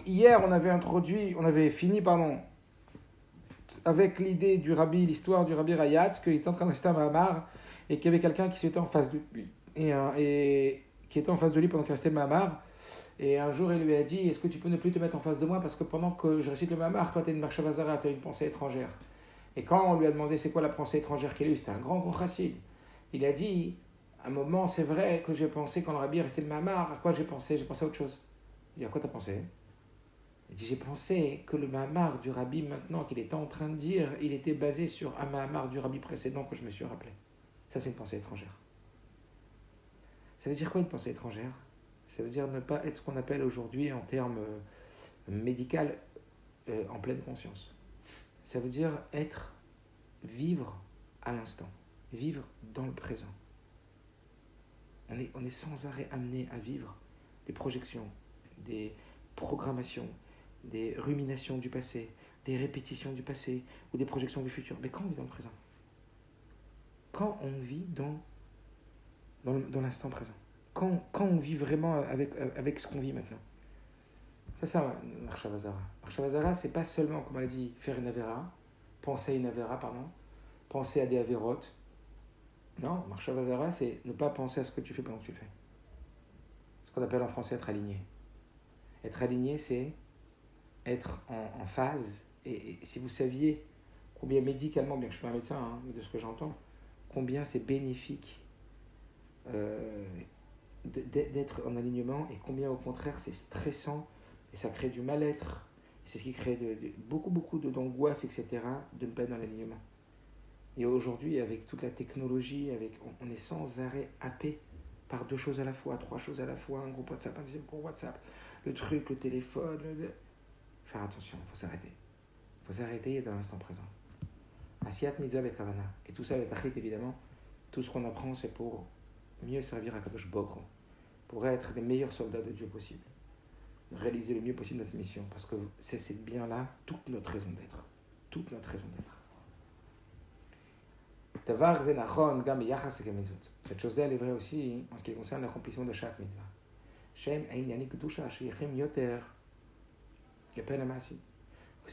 hier, on avait fini, pardon, avec l'idée du rabbi, l'histoire du rabbi Rayatz, qu'il était en train de rester à Mahamar et qu'il y avait quelqu'un qui était en face de lui et qui était en face de lui pendant qu'il restait le Mahamar. Et un jour, il lui a dit: est-ce que tu peux ne plus te mettre en face de moi parce que pendant que je récite le Mahamar, toi, tu es une marchavazara, tu as une pensée étrangère. Et quand on lui a demandé c'est quoi la pensée étrangère qu'il a eue, c'était un grand chassid. Il a dit: à un moment, c'est vrai que j'ai pensé, quand le rabbi restait le Mahamar, à quoi j'ai pensé? J'ai pensé à autre chose. Il dit: à quoi t'as pensé? Il dit: j'ai pensé que le Mahamar du rabbi, maintenant qu'il était en train de dire, il était basé sur un Mahamar du rabbi précédent que je me suis rappelé. Ça, c'est une pensée étrangère. Ça veut dire quoi une pensée étrangère? Ça veut dire ne pas être ce qu'on appelle aujourd'hui en termes médicaux en pleine conscience. Ça veut dire vivre à l'instant, vivre dans le présent. On est sans arrêt amené à vivre des projections, des programmations, des ruminations du passé, des répétitions du passé ou des projections du futur. Mais quand on vit dans le présent? Quand on vit dans l'instant présent? Quand on vit vraiment avec ce qu'on vit maintenant? C'est ça, Marchavazara. Marchavazara, c'est pas seulement, comme on l'a dit, faire une avera, penser à une avera, penser à des avérotes. Non, Marchavazara, c'est ne pas penser à ce que tu fais pendant que tu le fais. Ce qu'on appelle en français être aligné. Être aligné, c'est être en phase. Et si vous saviez combien médicalement, bien que je ne suis pas un médecin, mais de ce que j'entends, combien c'est bénéfique d'être en alignement et combien au contraire c'est stressant et ça crée du mal-être. C'est ce qui crée beaucoup d'angoisse, etc., de ne pas être dans l'alignement. Et aujourd'hui, avec toute la technologie, on est sans arrêt happé par 2 choses à la fois, 3 choses à la fois, un groupe WhatsApp, un deuxième groupe WhatsApp, le truc, le téléphone. Faire attention, il faut s'arrêter. Il faut s'arrêter et être dans l'instant présent. Asiyat mitzvah avec Havana. Et tout ça avec Tachlit, évidemment. Tout ce qu'on apprend, c'est pour mieux servir à Kadosh Bokro, pour être les meilleurs soldats de Dieu possible, réaliser le mieux possible notre mission, parce que c'est bien là toute notre raison d'être. Toute notre raison d'être. Cette chose-là, elle est vraie aussi en ce qui concerne l'accomplissement de chaque mitzvah. C'est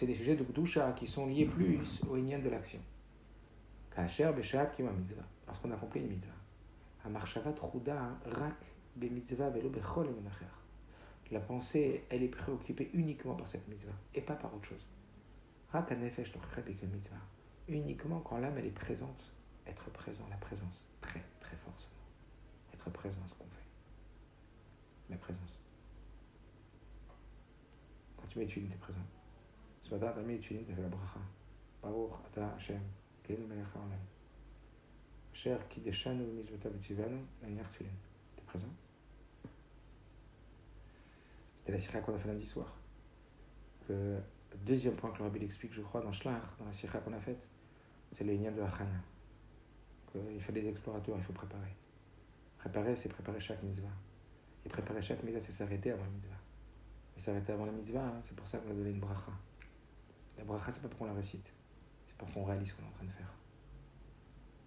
des sujets de Kedusha qui sont liés plus au inyan de l'action. Lorsqu'on accomplit une mitzvah. La pensée, elle est préoccupée uniquement par cette mitzvah et pas par autre chose. Uniquement quand l'âme, elle est présente. Être présent, la présence, très très forcément. Être présent à ce qu'on fait. La présence. Quand tu mets tu es présent. Ce matin, tu as mis tu as fait la bracha. Baruch ata Hashem, Keinu melech haolam. Cher qui déchanu mizvotav v'tzivanu, l'aniach tefilin. Tu es présent? C'était la sikha qu'on a fait lundi soir. Le deuxième point que le rabbi explique, je crois, dans Shlach, dans la sikha qu'on a faite, c'est le inyam de Hachana. Il faut des explorateurs, il faut préparer. Préparer, c'est préparer chaque mitzvah. Et préparer chaque mitzvah, c'est s'arrêter avant la mitzvah. Et s'arrêter avant la mitzvah, c'est pour ça qu'on a donné une bracha. La bracha, c'est pas pour qu'on la récite, c'est pour qu'on réalise ce qu'on est en train de faire.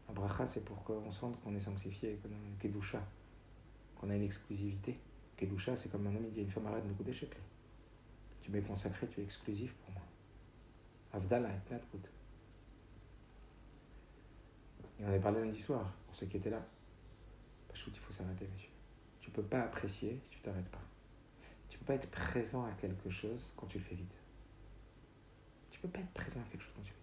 La bracha, c'est pour qu'on sente qu'on est sanctifié, qu'on a une kedusha, qu'on a une exclusivité. Kedusha, c'est comme un homme, il dit à une femme: arrête de me couper chez tu m'es consacré, tu es exclusif pour moi. Avdala et Natkout. Et on avait parlé lundi soir, pour ceux qui étaient là. Pachout, il faut s'arrêter, monsieur. Tu ne peux pas apprécier si tu ne t'arrêtes pas. Tu ne peux pas être présent à quelque chose quand tu le fais vite. Tu ne peux pas être présent à quelque chose quand tu le fais vite.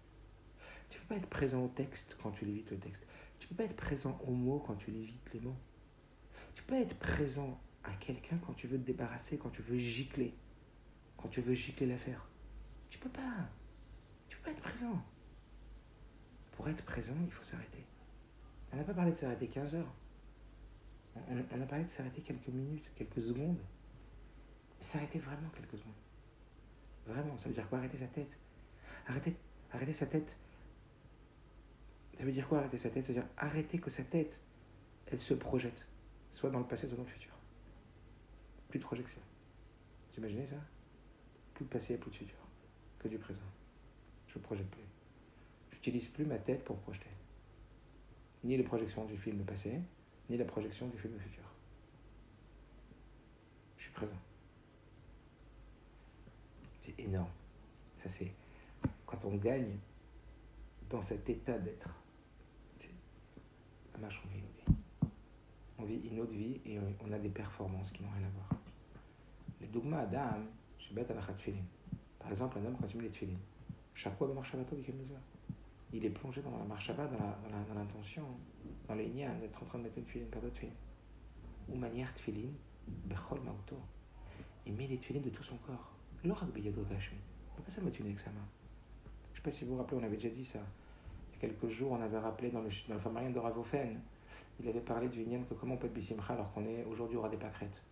Tu ne peux pas être présent au texte quand tu lis vite le texte. Tu ne peux pas être présent aux mots quand tu lis vite les mots. Tu ne peux pas être présent à quelqu'un quand tu veux te débarrasser, quand tu veux gicler. Quand tu veux gicler l'affaire. Tu ne peux pas. Tu ne peux pas être présent. Pour être présent, il faut s'arrêter. On n'a pas parlé de s'arrêter 15 heures. On a parlé de s'arrêter quelques minutes, quelques secondes. Mais s'arrêter vraiment quelques secondes. Vraiment, ça veut dire quoi? Arrêter sa tête. Arrêter sa tête. Ça veut dire quoi arrêter sa tête? Ça veut dire arrêter que sa tête, elle se projette. Soit dans le passé, soit dans le futur. Plus de projection. Vous imaginez ça? Plus de passé, plus de futur. Que du présent. Je ne projette plus. J'utilise plus ma tête pour projeter. Ni les projections du film passé, ni la projection du film futur. Je suis présent. énorme. Ça, c'est quand on gagne dans cet état d'être. C'est la marche, on vit une autre vie. On vit une autre vie et on a des performances qui n'ont rien à voir. Les dogmas Adam, je bête à la tefillin. Par exemple, un homme, quand il met les tefillin, chaque fois, il est plongé dans la marshava, dans l'intention, dans les ignan, d'être en train de mettre une tefillin, pas d'autres tefillin. Ou manière tefillin, bechol mauto. Il met les tefillin de tout son corps. L'orak beyado gashmi. Pourquoi ça met une avec sa main? Je ne sais pas si vous vous rappelez, on avait déjà dit ça. Il y a quelques jours, on avait rappelé dans le Famarian de Rav Ofen, il avait parlé du ignan que comment on peut être bisimcha alors qu'on est aujourd'hui aura des pâquerettes.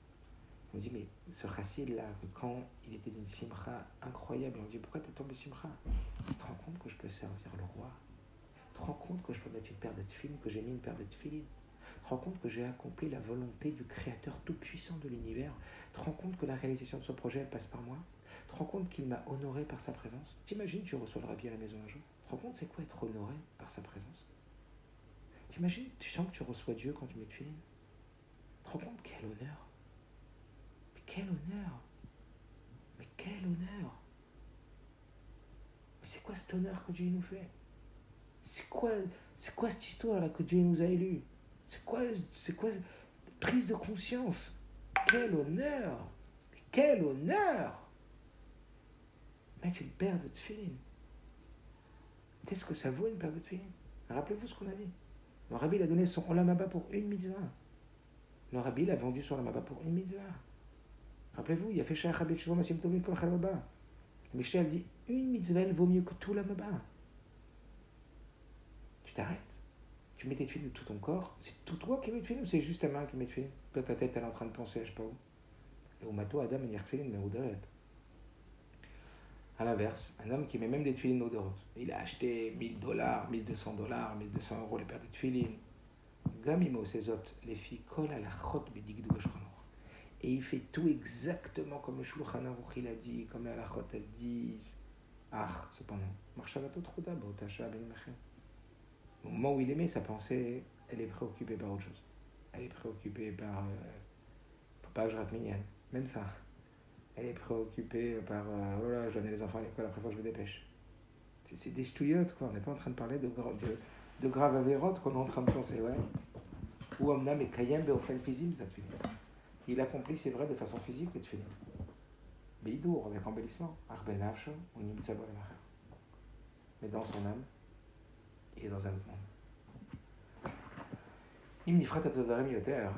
On me dit, mais ce chassid là, quand il était d'une simcha incroyable, on me dit, pourquoi tu es tombé simcha? Tu te rends compte que je peux servir le roi? Tu te rends compte que je peux mettre une paire de tefillin, que j'ai mis une paire de tefillin? Tu te rends compte que j'ai accompli la volonté du créateur tout-puissant de l'univers? Tu te rends compte que la réalisation de ce projet, elle passe par moi? Tu te rends compte qu'il m'a honoré par sa présence? T'imagines, tu reçois le rabbi à la maison un jour? Tu te rends compte, c'est quoi être honoré par sa présence? T'imagines, tu sens que tu reçois Dieu quand tu mets tefillin? Tu te rends compte, quel honneur? Quel honneur! Mais quel honneur! Mais c'est quoi cet honneur que Dieu nous fait? C'est quoi cette histoire-là que Dieu nous a élus? C'est quoi cette prise de conscience? Quel honneur! Quel honneur! Mettre une paire de tefillin. Qu'est-ce que ça vaut une paire de tefillin? Rappelez-vous ce qu'on a dit. Le rabbi il a donné son olam haba pour une mitzvah. Le rabbi il a vendu son olam haba pour une mitzvah. Rappelez-vous, il a fait Shach Habet Shuvah Masim Tovim Kol Chal Haba. Michel dit une mitzvah elle vaut mieux que tout l'olam haba. Tu t'arrêtes. Tu mets tes tefillin de tout ton corps. C'est tout toi qui mets tes tefillin ou c'est juste ta main qui met tes tefillin? Toi, ta tête, elle est en train de penser, je sais pas où. Et au mato, Adam, il y a tefillin, mais au deret. À l'inverse, un homme qui met même des tefillin au deret. Il a acheté $1000, $1200, $1200 les paires de tefillin. Gamimo, ses hôtes, les filles, kol à la chot bidigdu b'shulchan. Et il fait tout exactement comme le Shulchan Aruch il a dit, comme la Halachot elles disent. Ah, cependant, Marshavato Trouda, Baotasha Ben Mechem. Au moment où il aimait, sa pensée, elle est préoccupée par autre chose. Elle est préoccupée par. Faut pas que je rate Minyan, même ça. Elle est préoccupée par. Oh là, je dois amener les enfants à l'école, après, faut que je me dépêche. C'est des ch'touillottes, quoi. On n'est pas en train de parler de grave avérotes qu'on est en train de penser, ouais. Ou Omnam et Kayem Beofen Fizim, ça te fait. Il accomplit, c'est vrai, de façon physique, le tefillin. Beidour, avec embellissement. Arben Nafsho, ou Nimtsa Bolemacher. Mais dans son âme, il est dans un autre monde. Im Nifrat Atodvarim Yoter,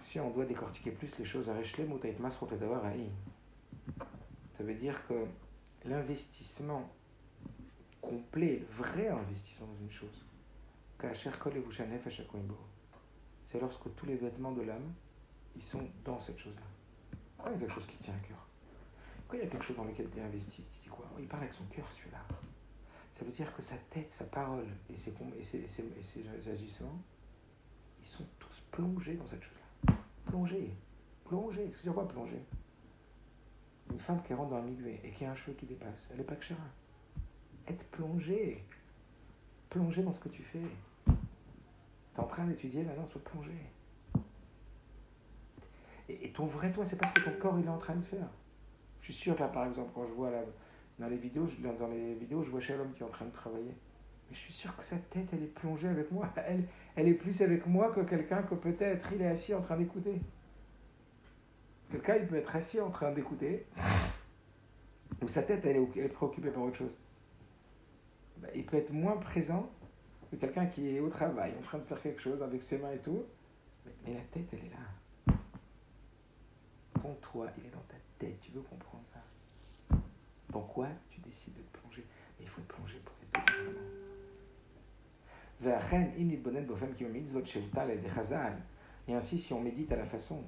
si on doit décortiquer plus les choses, Arechle Moutait Masrot Edavar Haïm. Ça veut dire que l'investissement complet, le vrai investissement dans une chose, Kacher Kol Evushanef Ashakoimbo, c'est lorsque tous les vêtements de l'âme ils sont dans cette chose-là. Quand il y a quelque chose qui tient à cœur, quand il y a quelque chose dans lequel tu es investi, tu dis quoi? Il parle avec son cœur, celui-là. Ça veut dire que sa tête, sa parole et ses agissements, ils sont tous plongés dans cette chose-là. Plongés. C'est ce que tu vois, plonger. Une femme qui rentre dans un migvé et qui a un cheveu qui dépasse, elle n'est pas kshara. Être plongé. Plongé dans ce que tu fais. Tu es en train d'étudier, maintenant, sois plongé. Et ton vrai toi, c'est pas ce que ton corps il est en train de faire. Je suis sûr que là, par exemple, quand je vois dans les vidéos, je vois Shalom qui est en train de travailler. Mais je suis sûr que sa tête, elle est plongée avec moi. Elle est plus avec moi que quelqu'un que peut-être il est assis en train d'écouter. Quelqu'un, il peut être assis en train d'écouter, ou sa tête, elle est préoccupée par autre chose. Il peut être moins présent que quelqu'un qui est au travail, en train de faire quelque chose avec ses mains et tout. Mais la tête, elle est là. Ton toi, il est dans ta tête. Tu veux comprendre ça? Pourquoi tu décides de te plonger? Mais il faut te plonger pour être vraiment. Et ainsi, si on médite à la façon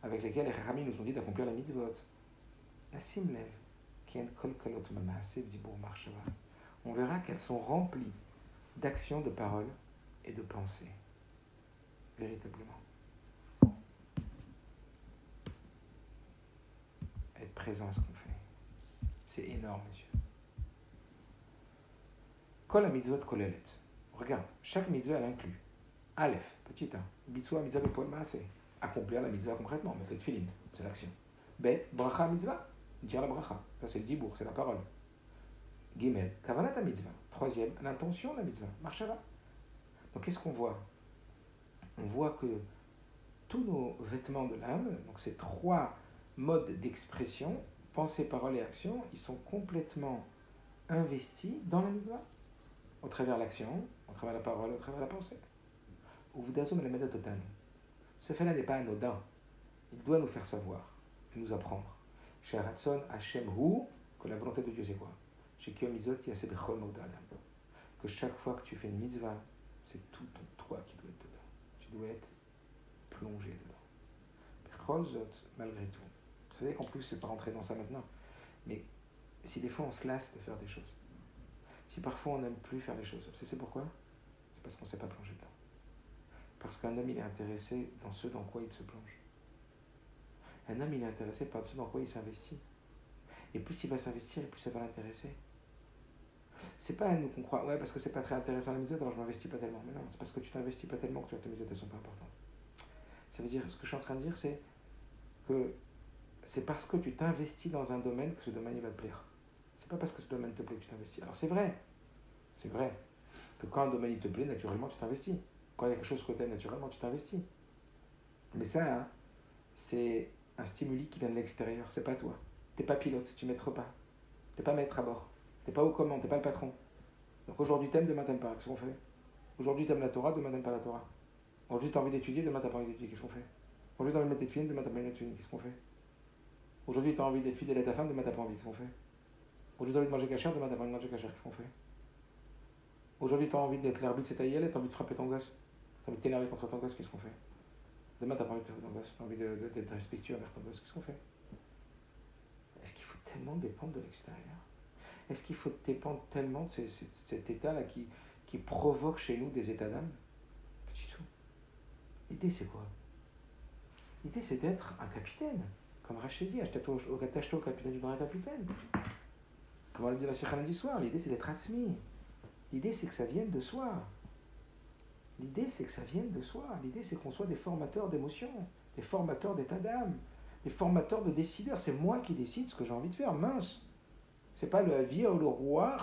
avec laquelle les Chachamim nous ont dit d'accomplir la mitzvot, on verra qu'elles sont remplies d'actions, de paroles et de pensées. Véritablement. Être présent à ce qu'on fait. C'est énorme, monsieur. Kol la mitzvot kolelet. Regarde, chaque mitzvah elle inclut Aleph, petit 1, Bitsua mitzvah bepol maaseh, accomplir la mitzvah concrètement, mettre le tefillin, c'est l'action. Bet, bracha mitzvah, dire la bracha. Ça, c'est le dibour, c'est la parole. Gimel, kavanat mitzvah. Troisième, l'intention de la mitzvah. Marshava. Donc, qu'est-ce qu'on voit? On voit que tous nos vêtements de l'âme, donc ces trois modes d'expression, pensée, parole et action, ils sont complètement investis dans la mitzvah, au travers l'action, au travers la parole, au travers la pensée. Uvdazom el medat otan. Ce fait-là n'est pas anodin. Il doit nous faire savoir et nous apprendre. Chez Haratson Hashem Hu, que la volonté de Dieu c'est quoi? Chez Kiyom Mizot Yaseh Bechol Ma'od Adam. Que chaque fois que tu fais une mitzvah, c'est tout ton toi qui doit être dedans. Tu dois être plongé dedans. Bechol Zot, malgré tout. Vous savez qu'en plus, c'est pas rentrer dans ça maintenant, mais si des fois on se lasse de faire des choses, si parfois on n'aime plus faire les choses, c'est pourquoi? C'est parce qu'on ne s'est pas plongé dedans. Parce qu'un homme, il est intéressé dans ce dans quoi il se plonge. Un homme, il est intéressé par ce dans quoi il s'investit. Et plus il va s'investir, et plus ça va l'intéresser. C'est pas à nous qu'on croit, ouais, parce que c'est pas très intéressant la mitzvot, alors je m'investis pas tellement. Mais non, c'est parce que tu t'investis pas tellement que tu vois que tes mitzvot, elles sont pas importantes. Ça veut dire, ce que je suis en train de dire, c'est que c'est parce que tu t'investis dans un domaine que ce domaine, il va te plaire. C'est pas parce que ce domaine te plaît que tu t'investis. Alors c'est vrai que quand un domaine, il te plaît, naturellement, tu t'investis. Quand il y a quelque chose que tu aimes, naturellement, tu t'investis. Mais ça, hein, c'est un stimuli qui vient de l'extérieur, c'est pas toi. T'es pas pilote, tu maîtres pas. T'es pas maître à bord. T'es pas aux commandes, t'es pas le patron. Donc aujourd'hui t'aimes, demain t'aimes pas. Qu'est-ce qu'on fait? Aujourd'hui t'aimes la Torah, demain t'aimes pas la Torah. Aujourd'hui t'as envie d'étudier, demain t'as pas envie d'étudier. Qu'est-ce qu'on fait? Aujourd'hui t'as envie de mettre tes films, demain t'as pas envie d'étudier. Qu'est-ce qu'on fait? Aujourd'hui t'as envie d'être fidèle à ta femme, demain t'as pas envie. Qu'est-ce qu'on fait? Aujourd'hui t'as envie de manger cachère, demain t'as pas envie de manger cachère. Qu'est-ce qu'on fait? Aujourd'hui t'as envie d'être l'arbitre, c'est ta gueule, t'as envie de frapper ton gosse. T'as envie de t'énerver contre ton gosse, qu'est-ce qu'on fait? Demain t'as pas envie de frapper ton gosse, t'as envie d'être respectueux envers ton gosse, qu'est-ce qu'on fait? Est-ce qu'il faut tellement dépendre de l'extérieur? Est-ce qu'il faut dépendre tellement de cet état-là qui provoque chez nous des états d'âme? Pas du tout. L'idée, c'est quoi? L'idée, c'est d'être un capitaine. Comme Rachid dit, attache-toi au capitaine du grand capitaine. Comme on l'a dit la Sikha lundi soir, l'idée, c'est d'être atzmi. L'idée, c'est que ça vienne de soi. L'idée, c'est que ça vienne de soi. L'idée, c'est qu'on soit des formateurs d'émotions, des formateurs d'état d'âme, des formateurs de décideurs. C'est moi qui décide ce que j'ai envie de faire. Mince! C'est pas la vie ou le roi,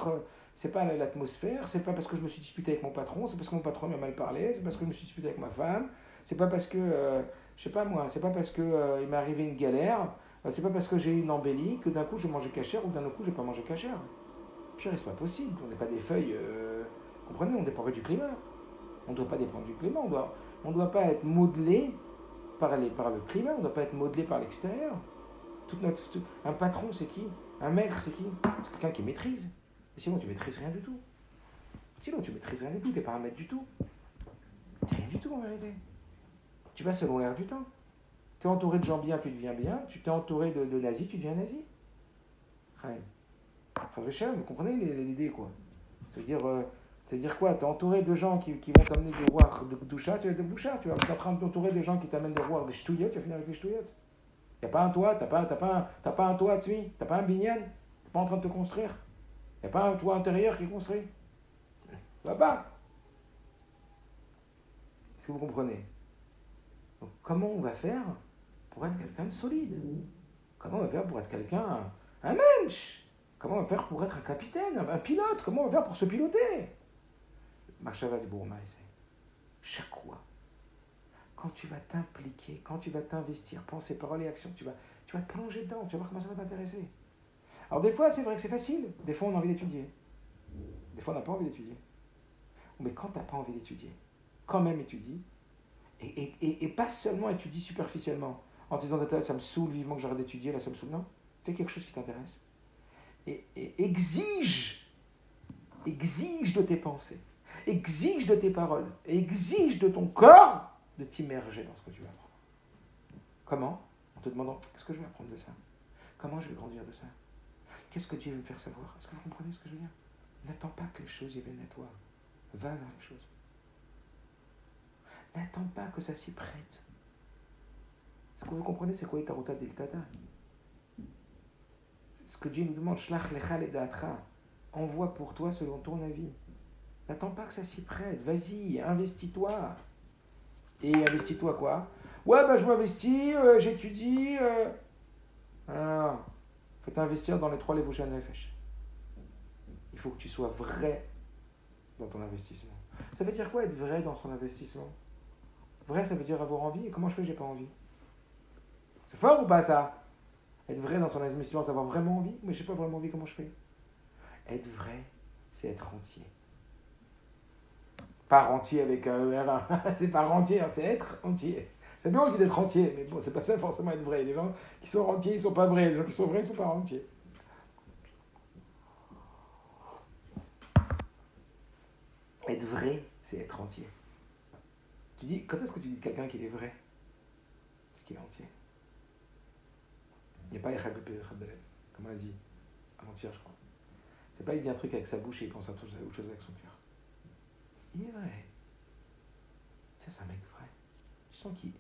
c'est pas l'atmosphère, c'est pas parce que je me suis disputé avec mon patron, c'est parce que mon patron m'a mal parlé, c'est parce que je me suis disputé avec ma femme, c'est pas parce que, je sais pas moi, c'est pas parce que il m'est arrivé une galère, c'est pas parce que j'ai eu une embellie que d'un coup je mangeais cachère ou d'un autre coup j'ai pas mangé cachère. Puis c'est pas possible, on n'est pas des feuilles, comprenez, on dépend pas du climat. On ne doit pas dépendre du climat, on doit pas être modelé par le climat, on ne doit pas être modelé par l'extérieur. Un patron, c'est qui? Un maître, c'est qui? C'est quelqu'un qui maîtrise. Et sinon, tu maîtrises rien du tout. Tu n'es pas un maître du tout. Tu n'es rien du tout en vérité. Tu vas selon l'air du temps. Tu es entouré de gens bien, tu deviens bien. Tu t'es entouré de nazis, tu deviens nazi. Vous comprenez l'idée, quoi? C'est-à-dire quoi? Tu es entouré de gens qui vont t'amener du roi de doucha, tu vas être de boucha. Tu es en train de t'entourer de gens qui t'amènent de roi de ch'touillottes, tu vas finir avec les ch'touillottes. Il n'y a pas un toit, t'as pas un toit dessus, t'as pas un binyan, t'es pas en train de te construire. Il n'y a pas un toit intérieur qui est construit. Va pas. Est-ce que vous comprenez? Donc, comment on va faire pour être quelqu'un de solide? Comment on va faire pour être quelqu'un, un mensch? Comment on va faire pour être un capitaine, un pilote? Comment on va faire pour se piloter? Marshava dit bon, chaque fois, quand tu vas t'impliquer, quand tu vas t'investir, pensée, parole et action, tu vas te plonger dedans, tu vas voir comment ça va t'intéresser. Alors des fois, c'est vrai que c'est facile, des fois on a envie d'étudier, des fois on n'a pas envie d'étudier. Mais quand tu n'as pas envie d'étudier, quand même étudie, et pas seulement étudie superficiellement, en te disant ça me saoule vivement que j'arrête d'étudier, là ça me saoule, non, fais quelque chose qui t'intéresse. Et exige de tes pensées, exige de tes paroles, exige de ton corps de t'immerger dans ce que tu vas apprendre. Comment? En te demandant, qu'est-ce que je vais apprendre de ça? Comment je vais grandir de ça? Qu'est-ce que Dieu veut me faire savoir? Est-ce que vous comprenez ce que je veux dire? N'attends pas que les choses y viennent à toi. Va vers les choses. N'attends pas que ça s'y prête. Est-ce que vous comprenez c'est quoi Itaruta Deltata? Ce que Dieu nous demande, Shlach lecha leda'atra, envoie pour toi selon ton avis. N'attends pas que ça s'y prête. Vas-y, investis-toi. Et investis-toi quoi? Ouais, je m'investis, j'étudie. Alors, Il faut t'investir dans les 3 levushei nefesh. Il faut que tu sois vrai dans ton investissement. Ça veut dire quoi être vrai dans son investissement? Vrai, ça veut dire avoir envie. Et comment je fais, j'ai pas envie? C'est fort ou pas ça? Être vrai dans son investissement, c'est avoir vraiment envie. Mais je n'ai pas vraiment envie, comment je fais? Être vrai, c'est être entier. Pas rentier avec un R1. C'est pas rentier, hein, c'est être entier. C'est bien aussi d'être entier, mais bon, c'est pas ça forcément être vrai. Les gens qui sont rentiers, ils sont pas vrais. Les gens qui sont vrais, ils sont pas rentiers. Être vrai, c'est être entier. Tu dis, quand est-ce que tu dis de quelqu'un qu'il est vrai? Parce qu'il est entier. Il n'y a pas Echad Bepé, Echad Belev, comme on a dit avant-hier, je crois. C'est pas il dit un truc avec sa bouche et il pense à autre chose avec son cœur. Il est vrai. Ça, c'est un mec vrai. Tu sens qu'il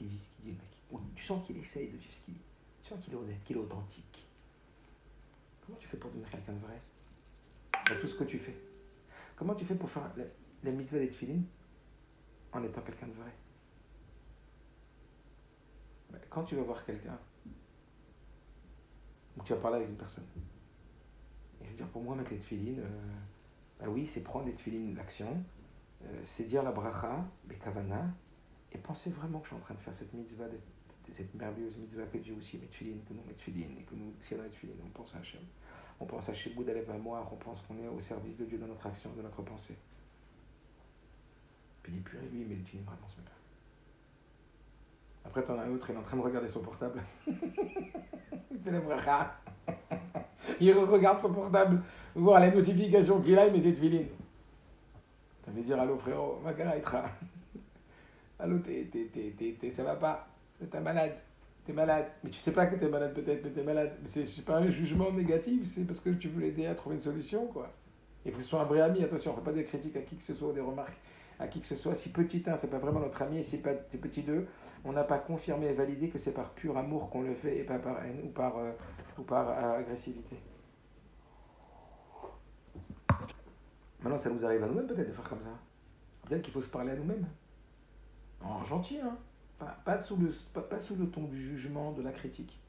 vit ce qu'il dit, le mec. Ou tu sens qu'il essaye de vivre ce qu'il dit. Tu sens qu'il est honnête, qu'il est authentique. Comment tu fais pour devenir quelqu'un de vrai? Dans tout ce que tu fais. Comment tu fais pour faire la mitzvah des tefilin en étant quelqu'un de vrai? Quand tu vas voir quelqu'un, ou tu vas parler avec une personne, et je veux dire, pour moi, mettre les tefilin, oui, c'est prendre les tefilin d'action, c'est dire la bracha, les kavana, et penser vraiment que je suis en train de faire cette mitzvah, cette merveilleuse mitzvah que Dieu aussi met tefilin, que nous met tefilin, et que nous, si on a tefilin, on pense à Hachem. On pense à Sheboud Alev Amoir, on pense qu'on est au service de Dieu dans notre action, de notre pensée. Puis il pur et lui, mais le tefilin vraiment ce mec-là. Après, t'en as un autre, il est en train de regarder son portable. Il fait la bracha. Il regarde son portable, voir les notifications qu'il a, mais c'est tefilin. Ça veut dire, allô frérot, ma cara itra. Allô, ça va pas, t'es malade. T'es malade, mais tu sais pas que t'es malade peut-être, mais t'es malade. Mais c'est pas un jugement négatif, c'est parce que tu veux l'aider à trouver une solution, quoi. Il faut que ce soit un vrai ami, attention, on ne fait pas des critiques à qui que ce soit, des remarques à qui que ce soit. Si petit 1, c'est pas vraiment notre ami, et si petit 2, on n'a pas confirmé et validé que c'est par pur amour qu'on le fait et pas par haine ou par agressivité. Maintenant, ça nous arrive à nous-mêmes peut-être de faire comme ça. Peut-être qu'il faut se parler à nous-mêmes. En gentil, hein. Pas sous le ton du jugement, de la critique.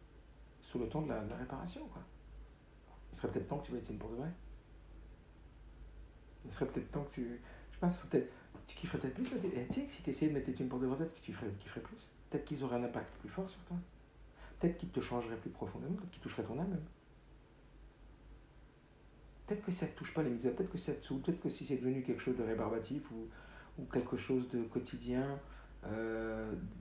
Sous le ton de la réparation, quoi. Il serait peut-être temps que tu mettes une pour de vrai. Il serait peut-être temps que tu... Je sais pas, tu kifferais peut-être plus. Tu sais que si tu essayais de mettre tes thunes pour de vrai, peut-être que tu kifferais plus. Peut-être qu'ils auraient un impact plus fort sur toi. Peut-être qu'ils te changeraient plus profondément. Peut-être qu'ils toucheraient ton âme même. Peut-être que ça ne te touche pas les mitzvahs. Peut-être que ça te saoule. Peut-être que si c'est devenu quelque chose de rébarbatif ou quelque chose de quotidien,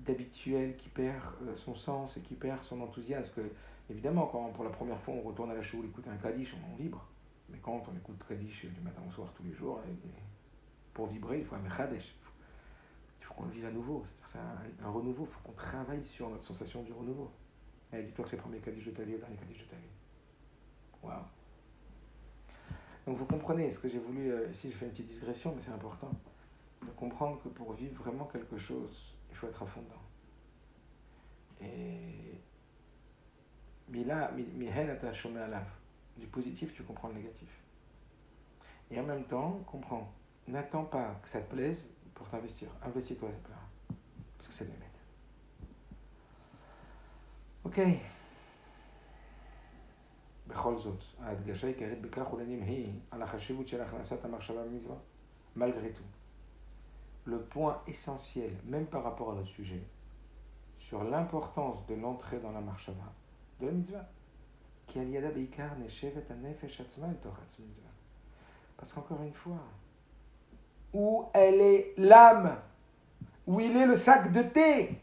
d'habituel qui perd son sens et qui perd son enthousiasme. Que, évidemment, quand pour la première fois on retourne à la choule écouter un kaddish, on vibre. Mais quand on écoute kaddish du matin au soir tous les jours, pour vibrer, il faut un mechadesh. Il faut qu'on le vive à nouveau. C'est un renouveau. Il faut qu'on travaille sur notre sensation du renouveau. Et dis-toi que c'est le premier kaddish de ta vie, le dernier kaddish de ta vie. Waouh. Donc vous comprenez ce que j'ai voulu, ici je fais une petite digression, mais c'est important de comprendre que pour vivre vraiment quelque chose, il faut être à fond dedans. Et du positif, tu comprends le négatif. Et en même temps, comprends, n'attends pas que ça te plaise pour t'investir. Investis-toi, ça te plaira. Parce que c'est le même. Ok. בכל זאת, ההדגשה העיקרית בכך ולנים היא על החשיבות של הכנסת המחשבה במצווה, malgré tout. Le point essentiel, même par rapport à notre sujet, sur l'importance de l'entrée dans la marshava, de la mitzvah, qui al yada beikar neshevet hanefesh atzma el tochatz mitzvah. Parce qu'encore une fois, où elle est l'âme, où il est le sac de thé,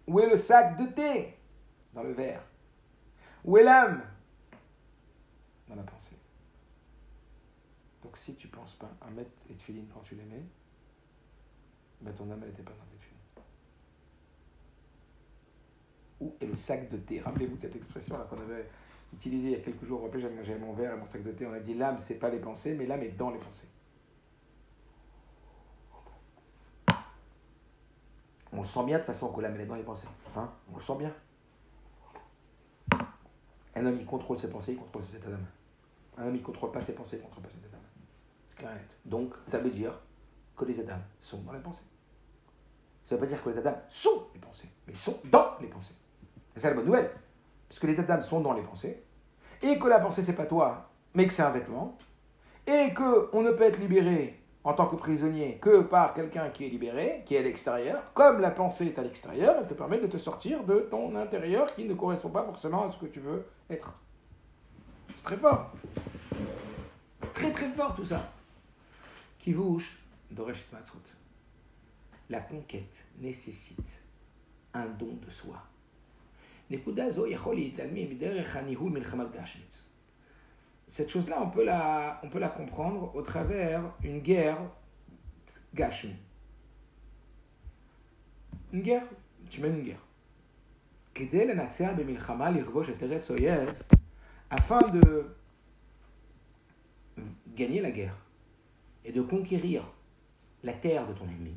où est le sac de thé dans le verre, où est l'âme dans la pensée. Donc si tu ne penses pas à mettre les tefilin quand tu les mets, ben ton âme n'était pas dans tes tefilin. Où est le sac de thé? Rappelez-vous de cette expression là qu'on avait utilisée il y a quelques jours. Rappelez, j'avais mon verre et mon sac de thé. On a dit l'âme, c'est pas les pensées, mais l'âme est dans les pensées. On le sent bien de toute façon que l'âme elle est dans les pensées. Hein, on le sent bien. Un homme, il contrôle ses pensées, il contrôle ses états d'âme. Un homme, il ne contrôle pas ses pensées, il ne contrôle pas ses états d'âme. C'est clair et net. Donc, ça veut dire que les états d'âme sont dans les pensées. Ça ne veut pas dire que les états d'âme sont les pensées, mais sont dans les pensées. C'est ça la bonne nouvelle. parce que les états d'âme sont dans les pensées, et que la pensée, c'est pas toi, mais que c'est un vêtement, et qu'on ne peut être libéré en tant que prisonnier que par quelqu'un qui est libéré, qui est à l'extérieur, comme la pensée est à l'extérieur, elle te permet de te sortir de ton intérieur qui ne correspond pas forcément à ce que tu veux être. C'est très fort. C'est très très fort tout ça. Kivouch, Doresh Matzrut. La conquête nécessite un don de soi. Cette chose-là, on peut la comprendre au travers une guerre gashmi. Une guerre, tu mènes une guerre. Afin de gagner la guerre et de conquérir la terre de ton ennemi.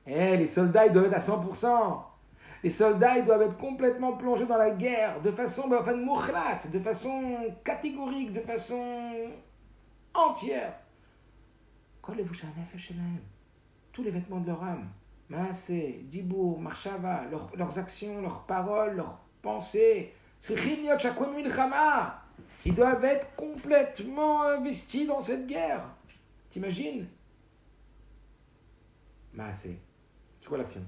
Les soldats, ils doivent être à 100%. Les soldats, ils doivent être complètement plongés dans la guerre, de façon de façon catégorique, de façon entière. Tous les vêtements de leur âme, Maaseh, Dibour, Marshava, leurs actions, leurs paroles, leurs pensées, ils doivent être complètement investis dans cette guerre. T'imagines? Maaseh, c'est quoi l'action?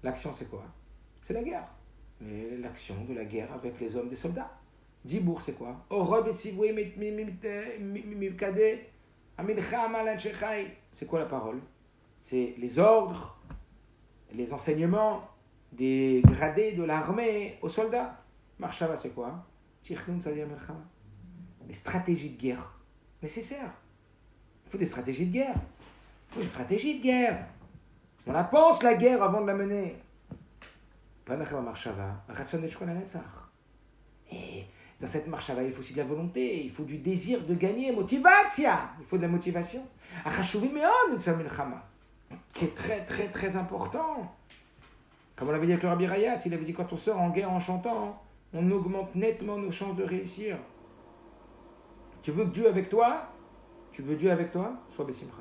L'action, c'est quoi? C'est la guerre. Mais l'action de la guerre avec les hommes des soldats. Dibour, c'est quoi? C'est quoi la parole? C'est les ordres, les enseignements des gradés de l'armée aux soldats. Marshava, c'est quoi? Les stratégies de guerre nécessaires. Il faut des stratégies de guerre. Il faut une stratégie de guerre. On la pense, la guerre, avant de la mener. Et dans cette marshava, il faut aussi de la volonté, il faut du désir de gagner, motivatia. Il faut de la motivation. Qui est très, très, très important. Comme on l'avait dit avec le Rabbi Rayat, il avait dit quand on sort en guerre en chantant, on augmente nettement nos chances de réussir. Tu veux que Dieu avec toi? Tu veux Dieu avec toi? Sois Bessimcha.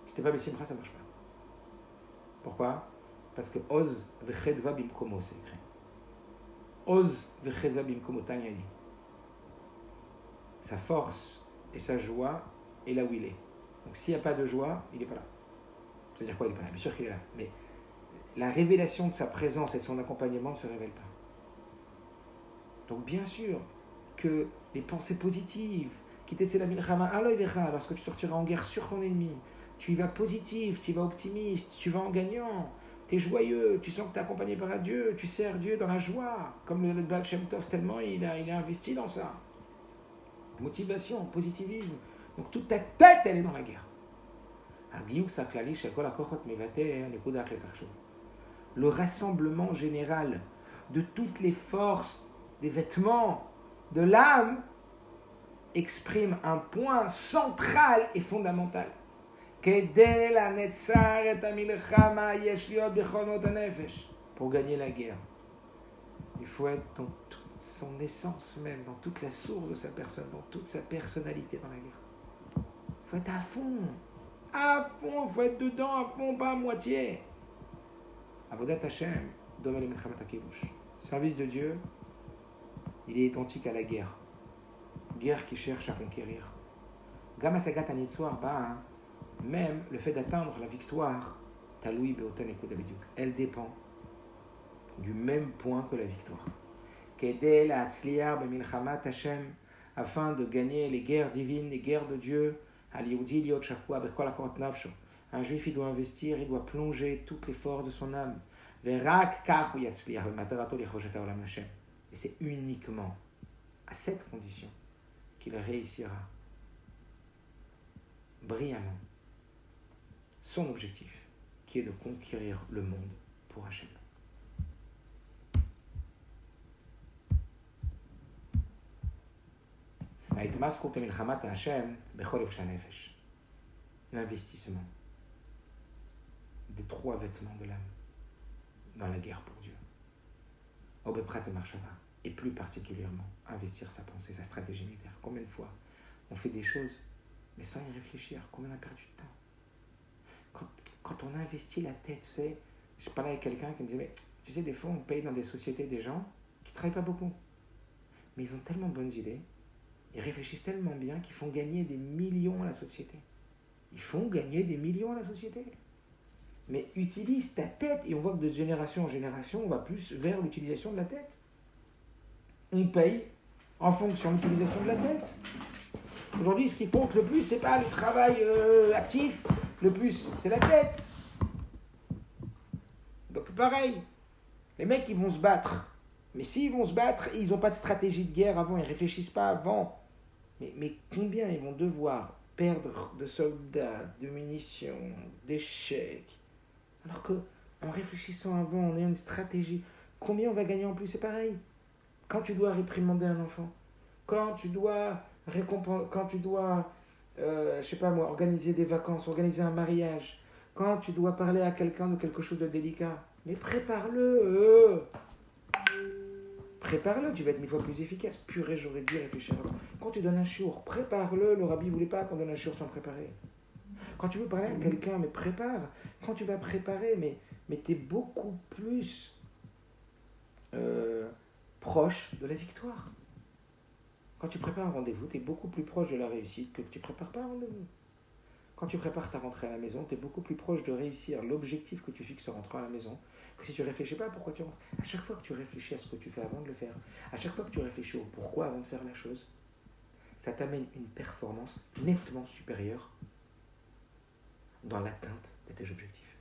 Si t'es pas Bessimcha, ça marche pas. Pourquoi? Parce que Oz vechedva bimkomo, c'est écrit. Oz vechedva bimkomo tanyani. Sa force et sa joie est là où il est. Donc s'il n'y a pas de joie, il n'est pas là. C'est-à-dire quoi? Il n'est pas là. Bien sûr qu'il est là. Mais la révélation de sa présence et de son accompagnement ne se révèle pas. Donc bien sûr que les pensées positives, qui t'aident la milchama, lorsque tu sortiras en guerre sur ton ennemi, tu y vas positif, tu y vas optimiste, tu vas en gagnant, tu es joyeux, tu sens que tu es accompagné par Dieu, tu sers Dieu dans la joie, comme le Baal Shem Tov, tellement il a investi dans ça. Motivation, positivisme. Donc toute ta tête, elle est dans la guerre. Le rassemblement général de toutes les forces, des vêtements, de l'âme, exprime un point central et fondamental. Pour gagner la guerre, il faut être dans toute son essence même, dans toute la source de sa personne, dans toute sa personnalité dans la guerre. Il faut être à fond, il faut être dedans à fond, pas à moitié. Avodat Hashem, service de Dieu, il est identique à la guerre. Guerre qui cherche à conquérir. Gama Sagat Anitzwar, même le fait d'atteindre la victoire, Taloui Beotan et Kodabidyuk, elle dépend du même point que la victoire. Kedel Atzliar Bemilchamat Hashem, afin de gagner les guerres divines, les guerres de Dieu, un juif, il doit investir, il doit plonger toutes les forces de son âme. Et c'est uniquement à cette condition qu'il réussira brillamment son objectif, qui est de conquérir le monde pour Hachem. L'investissement des trois vêtements de l'âme dans la guerre pour Dieu. Et plus particulièrement, investir sa pensée, sa stratégie militaire. Combien de fois on fait des choses, mais sans y réfléchir? Combien on a perdu de temps? quand on investit la tête, vous savez, je parlais avec quelqu'un qui me disait, mais tu sais, des fois, on paye dans des sociétés des gens qui ne travaillent pas beaucoup. Mais ils ont tellement de bonnes idées, ils réfléchissent tellement bien qu'ils font gagner des millions à la société. Ils font gagner des millions à la société. Mais utilise ta tête, et on voit que de génération en génération, on va plus vers l'utilisation de la tête. On paye en fonction de l'utilisation de la tête. Aujourd'hui, ce qui compte le plus, c'est pas le travail actif, le plus, c'est la tête. Donc pareil, les mecs, ils vont se battre. Mais s'ils vont se battre, ils n'ont pas de stratégie de guerre avant, ils ne réfléchissent pas avant. Mais combien ils vont devoir perdre de soldats, de munitions, d'échecs, alors qu'en réfléchissant avant, on a une stratégie. Combien on va gagner en plus? C'est pareil. Quand tu dois réprimander un enfant, quand tu dois je sais pas moi, organiser des vacances, organiser un mariage, quand tu dois parler à quelqu'un de quelque chose de délicat, mais prépare-le. Prépare-le, tu vas être 1000 fois plus efficace. Purée, j'aurais dû réfléchir avant. Quand tu donnes un chiour, prépare-le. Le rabbi ne voulait pas qu'on donne un chiour sans préparer. Quand tu veux parler à quelqu'un, mais prépare. Quand tu vas préparer, mais tu es beaucoup plus proche de la victoire. Quand tu prépares un rendez-vous, tu es beaucoup plus proche de la réussite que tu ne prépares pas un rendez-vous. Quand tu prépares ta rentrée à la maison, tu es beaucoup plus proche de réussir l'objectif que tu fixes en rentrant à la maison que si tu ne réfléchis pas à pourquoi tu rentres. À chaque fois que tu réfléchis à ce que tu fais avant de le faire, à chaque fois que tu réfléchis au pourquoi avant de faire la chose, ça t'amène une performance nettement supérieure dans l'atteinte de tes objectifs.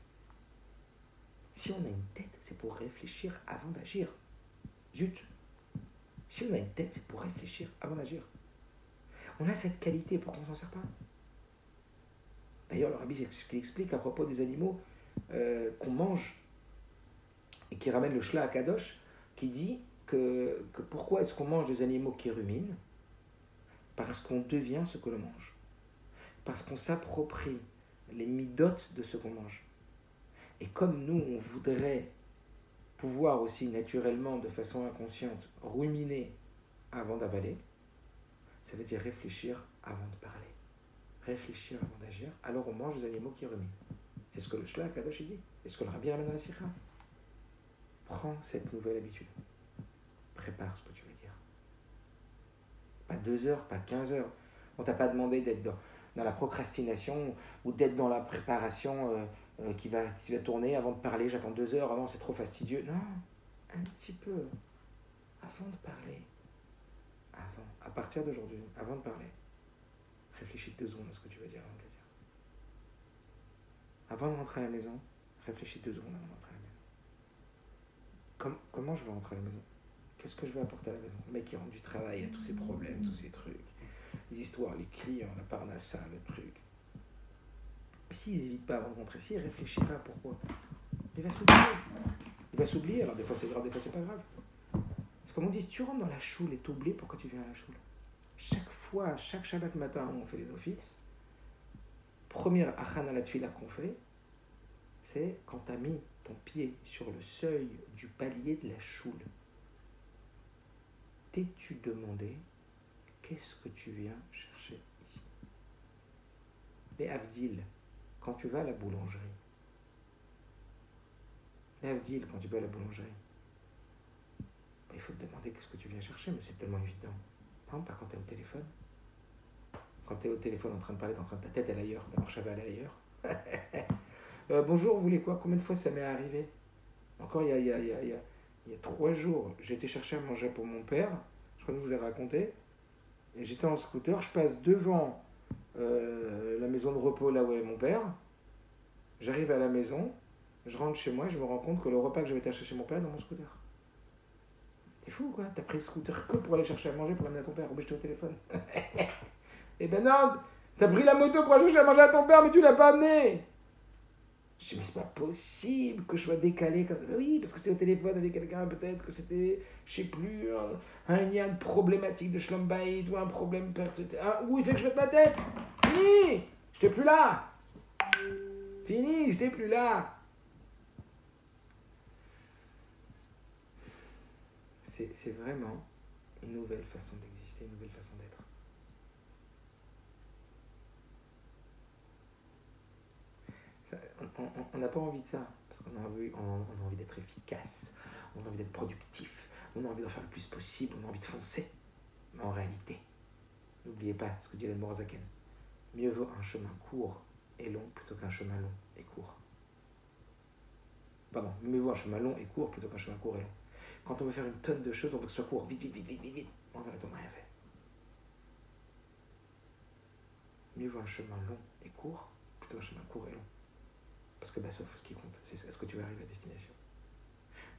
Si on a une tête, c'est pour réfléchir avant d'agir. Zut! Si on a une tête, c'est pour réfléchir avant d'agir. On a cette qualité, pourquoi on ne s'en sert pas? D'ailleurs, le rabbi explique à propos des animaux qu'on mange et qui ramène le Shla Kadosh, qui dit que pourquoi est-ce qu'on mange des animaux qui ruminent? Parce qu'on devient ce que l'on mange. Parce qu'on s'approprie les midotes de ce qu'on mange. Et comme nous, on voudrait pouvoir aussi naturellement, de façon inconsciente, ruminer avant d'avaler, ça veut dire réfléchir avant de parler. Réfléchir avant d'agir, alors on mange des animaux qui ruminent. C'est ce que le Shla Kadosh dit. C'est ce que le rabbi ramène dans la Sikha. Prends cette nouvelle habitude. Prépare ce que tu veux dire. Pas 2 heures, pas 15 heures. On t'a pas demandé d'être dans la procrastination ou d'être dans la préparation qui va tourner avant de parler. J'attends 2 heures, avant c'est trop fastidieux. Non, un petit peu. Avant de parler. À partir d'aujourd'hui, avant de parler. Réfléchis 2 secondes à ce que tu veux dire avant de le dire. Avant de rentrer à la maison, réfléchis 2 secondes avant de rentrer à la maison. Comment je vais rentrer à la maison? Qu'est-ce que je vais apporter à la maison? Le mec qui rentre du travail, il a tous ses problèmes, tous ses trucs. Les histoires, les clients, la parnassa, le truc. S'il n'hésite pas avant de rentrer, s'il ne réfléchit pas pourquoi, il va s'oublier. Il va s'oublier, alors des fois c'est grave, des fois c'est pas grave. C'est comme on dit, si tu rentres dans la choule et t'oublies pourquoi tu viens à la choule. Chaque Shabbat matin où on fait les offices, première achan à la tefila qu'on fait, c'est quand tu as mis ton pied sur le seuil du palier de la choule. T'es-tu demandé qu'est-ce que tu viens chercher ici? Les Avdil, quand tu vas à la boulangerie. Les Avdil, quand tu vas à la boulangerie. Il faut te demander qu'est-ce que tu viens chercher, mais c'est tellement évident. Par exemple, quand tu es au téléphone. Quand tu es au téléphone en train de parler, ta tête elle est ailleurs, ta marche à balai ailleurs. Bonjour, vous voulez quoi? Combien de fois ça m'est arrivé? Encore il y a 3 jours, j'ai été chercher à manger pour mon père. Je crois que je vous l'ai raconté. Et j'étais en scooter, je passe devant la maison de repos là où est mon père. J'arrive à la maison, je rentre chez moi et je me rends compte que le repas que j'avais été acheter chez mon père est dans mon scooter. T'es fou quoi? T'as pris le scooter que pour aller chercher à manger pour l'amener à ton père. Oh, mais j'étais au téléphone. Eh ben non, t'as pris la moto pour aller chercher à manger à ton père, mais tu l'as pas amené. Je dis, mais c'est pas possible que je sois décalé comme ça. Ben oui, parce que c'était au téléphone avec quelqu'un, peut-être que c'était, je sais plus, une problématique de Shlombaïd ou un problème. Où il fait que je mette ma tête. Fini, j'étais plus là. Fini, j'étais plus là. C'est vraiment une nouvelle façon d'exister, une nouvelle façon d'être. on n'a pas envie de ça, parce qu'on a envie d'être efficace, on a envie d'être productif, on a envie d'en faire le plus possible, on a envie de foncer. Mais en réalité, n'oubliez pas ce que dit l'Admor Zaken. Mieux vaut un chemin court et long plutôt qu'un chemin long et court. Pardon, mieux vaut un chemin long et court plutôt qu'un chemin court et long. Quand on veut faire une tonne de choses, on veut que ce soit court, vite. On va on n'a rien fait. Mieux vaut un chemin long et court plutôt qu'un chemin court et long. Parce que sauf ce qui compte, c'est est-ce que tu vas arriver à destination.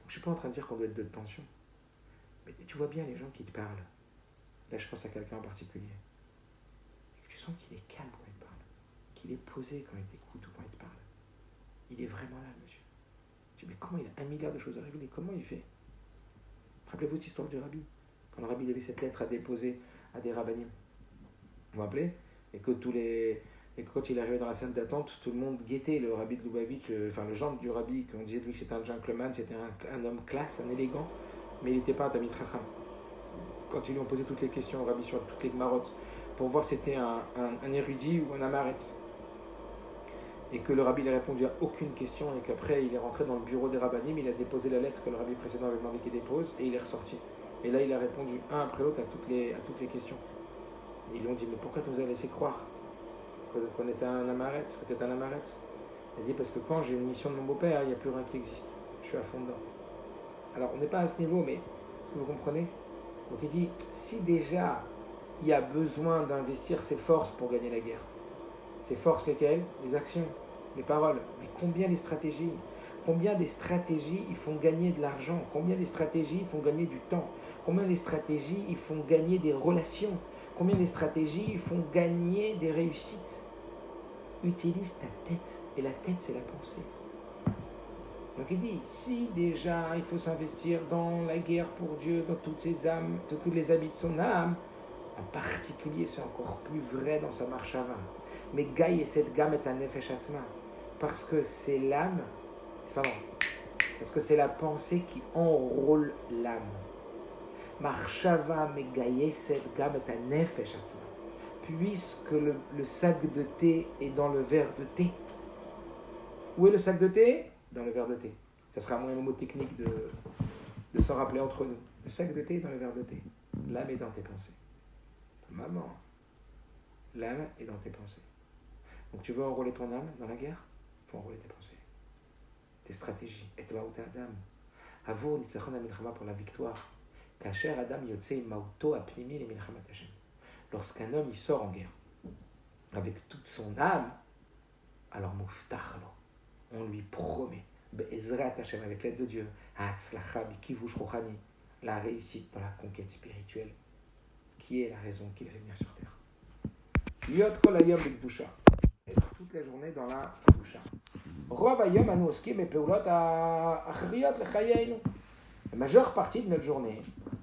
Donc je suis pas en train de dire qu'on doit être de tension. Mais tu vois bien les gens qui te parlent. Là, je pense à quelqu'un en particulier. Et que tu sens qu'il est calme quand il te parle. Qu'il est posé quand il t'écoute ou quand il te parle. Il est vraiment là, monsieur. Tu dis, mais comment il a 1 milliard de choses à révéler? Comment il fait? Rappelez-vous cette histoire du rabbi. Quand le rabbi avait cette lettre à déposer à des rabbinim. Vous vous rappelez? Et que quand il arrivait dans la salle d'attente, tout le monde guettait le rabbi de Lubavitch, le gendre du rabbi, qu'on disait de lui que c'était un gentleman, c'était un homme classe, un élégant, mais il n'était pas un Talmid Chacham. Quand ils lui ont posé toutes les questions au rabbi sur toutes les Gmarotes, pour voir si c'était un érudit ou un amaretz. Et que le rabbi n'a répondu à aucune question, et qu'après il est rentré dans le bureau des rabbinim, il a déposé la lettre que le rabbi précédent avait demandé qu'il dépose, et il est ressorti. Et là il a répondu un après l'autre à toutes les questions. Et ils lui ont dit, mais pourquoi tu nous as laissé croire qu'on était un amaretz, que tu étais un amaretz? Il a dit, parce que quand j'ai une mission de mon beau-père, il n'y a plus rien qui existe. Je suis à fond dedans. Alors on n'est pas à ce niveau, mais est-ce que vous comprenez? Donc il dit, si déjà il y a besoin d'investir ses forces pour gagner la guerre, ses forces lesquelles? Les actions, les paroles, mais combien des stratégies? Combien des stratégies ils font gagner de l'argent? Combien des stratégies ils font gagner du temps? Combien des stratégies ils font gagner des relations? Combien des stratégies ils font gagner des réussites? Utilise ta tête, et la tête c'est la pensée. Donc il dit, si déjà il faut s'investir dans la guerre pour Dieu, dans toutes ses âmes, dans tous les habits de son âme, en particulier c'est encore plus vrai dans sa marche avant. Mais Gaï et cette gamme est un nefesh atzma, parce que c'est l'âme, parce que c'est la pensée qui enrôle l'âme. Marshava megaye cette gamme est un nefesh atzma, puisque le sac de thé est dans le verre de thé. Où est le sac de thé? Dans le verre de thé. Ça sera moins un mot technique de s'en rappeler entre nous. Le sac de thé est dans le verre de thé. L'âme est dans tes pensées. Maman, l'âme est dans tes pensées. Donc tu veux enrôler ton âme dans la guerre? Il faut enrôler tes pensées, tes stratégies. Et toi, Adam, Avo nitzachon ha-milchama pour la victoire. Kacher Adam yotzei mauto apnimi le milchamat Hashem. Lorsqu'un homme il sort en guerre avec toute son âme, alors muftachlo, on lui promet, be'ezrat Hashem, avec l'aide de Dieu, ha'atzlacha bikivush rochani, la réussite dans la conquête spirituelle, qui est la raison qu'il fait venir sur terre. Yot kol hayom b'kedusha, être toute la journée dans la kedusha. Rov hayom anu oskim bepeulot ha'achriyot lechayenu. La majeure partie de notre journée,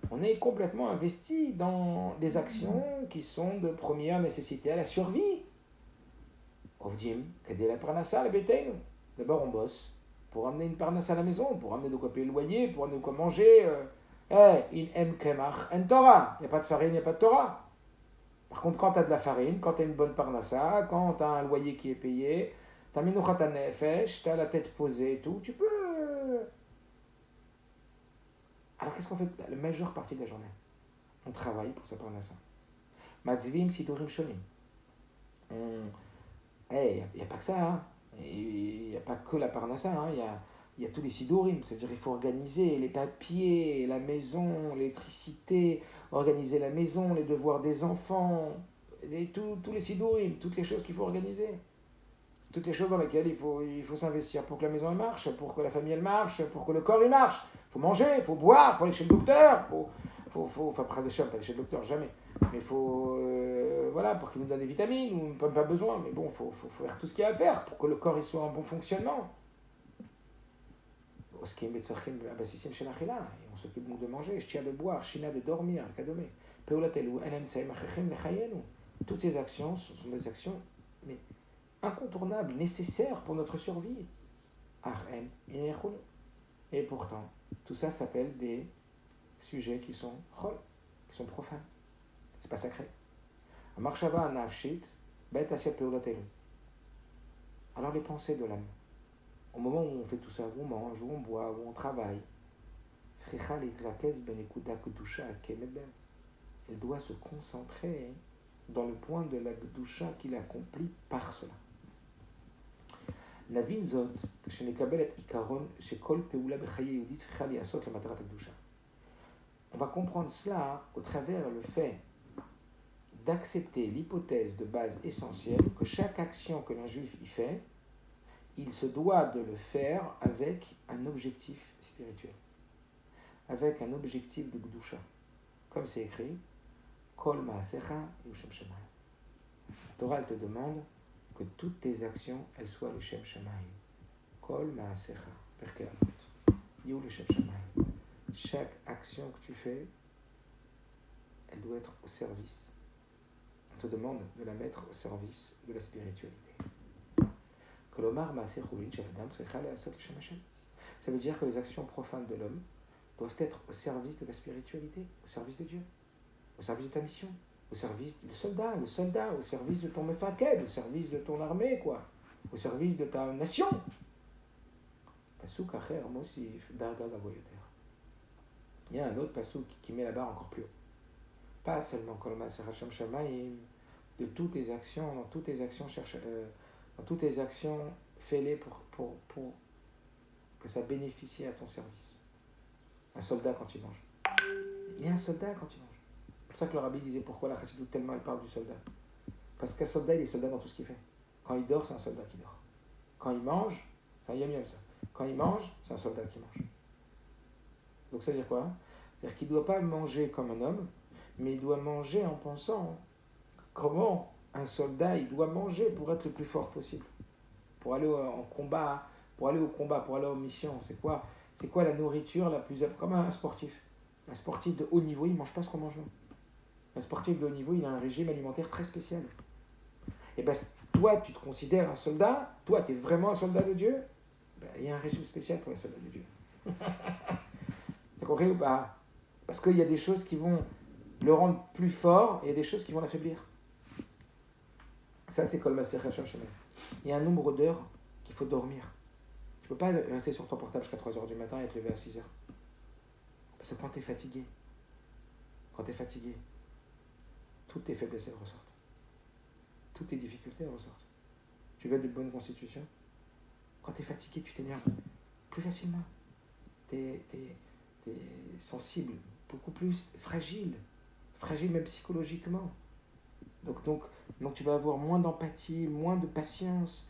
on est complètement investi dans des actions qui sont de première nécessité à la survie. Ovdim, kadé la parnassa, la bétail. D'abord, on bosse pour amener une parnasse à la maison, pour amener de quoi payer le loyer, pour amener de quoi manger. In em kemach en Torah. Il n'y a pas de farine, il n'y a pas de Torah. Par contre, quand tu as de la farine, quand tu as une bonne parnassa, quand tu as un loyer qui est payé, tu as minuchat nefesh, tu as la tête posée et tout, tu peux. Alors qu'est-ce qu'on fait la majeure partie de la journée? On travaille pour sa parnassa. Matzvim sidurim shonim. Il n'y a pas que ça, hein. Il n'y a pas que la parnassa, hein. Il y a tous les sidurim, c'est-à-dire il faut organiser les papiers, la maison, l'électricité, organiser la maison, les devoirs des enfants, tous les sidurim, toutes les choses qu'il faut organiser. Toutes les choses dans lesquelles il faut s'investir pour que la maison elle marche, pour que la famille elle marche, pour que le corps il marche. Il faut manger, il faut boire, il faut aller chez le docteur, enfin pas aller chez le docteur, jamais. Mais il faut, voilà, pour qu'il nous donne des vitamines, ou pas besoin, mais bon, il faut faire tout ce qu'il y a à faire pour que le corps il soit en bon fonctionnement. On s'occupe donc de manger, de boire, de dormir, toutes ces actions sont des actions mais incontournables, nécessaires pour notre survie. Et pourtant, tout ça s'appelle des sujets qui sont profanes. C'est pas sacré. Alors les pensées de l'âme. au moment où on fait tout ça, où on mange, où on boit, où on travaille, elle doit se concentrer dans le point de la Gdusha qu'il accomplit par cela. נבין זאת כשנקבל את עיקרון שכל פעולה בחיי יהודי צריכה להיעשות למטרת הקדושה. On va comprendre cela au travers le fait d'accepter l'hypothèse de base essentielle que chaque action que l'un juif y fait, il se doit de le faire avec un objectif spirituel, avec un objectif de Gdusha. Comme c'est écrit, Kol Maasecha Yushem Shamayim. La Torah, elle te demande que toutes tes actions, elles soient le Shem Shamayim. Kol Maasecha, Perkei Avot, Yu le Shem Shamayim. Chaque action que tu fais, elle doit être au service. On te demande de la mettre au service de la spiritualité. Ça veut dire que les actions profanes de l'homme doivent être au service de la spiritualité, au service de Dieu, au service de ta mission, au service du soldat, au service de ton mefaked, au service de ton armée, quoi, au service de ta nation. Pasuk acher mosif dargag avoyoter. Il y a un autre pasuk qui met la barre encore plus haut. Pas seulement kol maaser Hashem shamayim, de toutes tes actions, dans toutes tes actions, dans toutes tes actions, fais-les pour que ça bénéficie à ton service. Un soldat quand il mange. Il y a un soldat quand il mange. C'est pour ça que le rabbi disait pourquoi la chassidoute tellement elle parle du soldat. Parce qu'un soldat, il est soldat dans tout ce qu'il fait. Quand il dort, c'est un soldat qui dort. Quand il mange, c'est un yom ça. Quand il mange, c'est un soldat qui mange. Donc ça veut dire quoi? C'est-à-dire qu'il ne doit pas manger comme un homme, mais il doit manger en pensant comment un soldat, il doit manger pour être le plus fort possible. Pour aller en combat, pour aller au combat, pour aller aux missions. C'est quoi la nourriture la plus... Comme un sportif. Un sportif de haut niveau, il ne mange pas ce qu'on mange nous. Un sportif de haut niveau, il a un régime alimentaire très spécial. Et bien, toi, tu te considères un soldat, toi, tu es vraiment un soldat de Dieu, ben, il y a un régime spécial pour les soldats de Dieu. T'as compris ou pas? Parce qu'il y a des choses qui vont le rendre plus fort et il y a des choses qui vont l'affaiblir. Ça, c'est Kol Maaser Hashem Shamayim. Il y a un nombre d'heures qu'il faut dormir. Tu ne peux pas rester sur ton portable jusqu'à 3h du matin et te lever à 6h. Parce que quand tu es fatigué, toutes tes faiblesses elles ressortent. Toutes tes difficultés elles ressortent. Tu veux être de bonne constitution. Quand tu es fatigué, tu t'énerves plus facilement. Tu es sensible, beaucoup plus fragile même psychologiquement. Donc tu vas avoir moins d'empathie, moins de patience,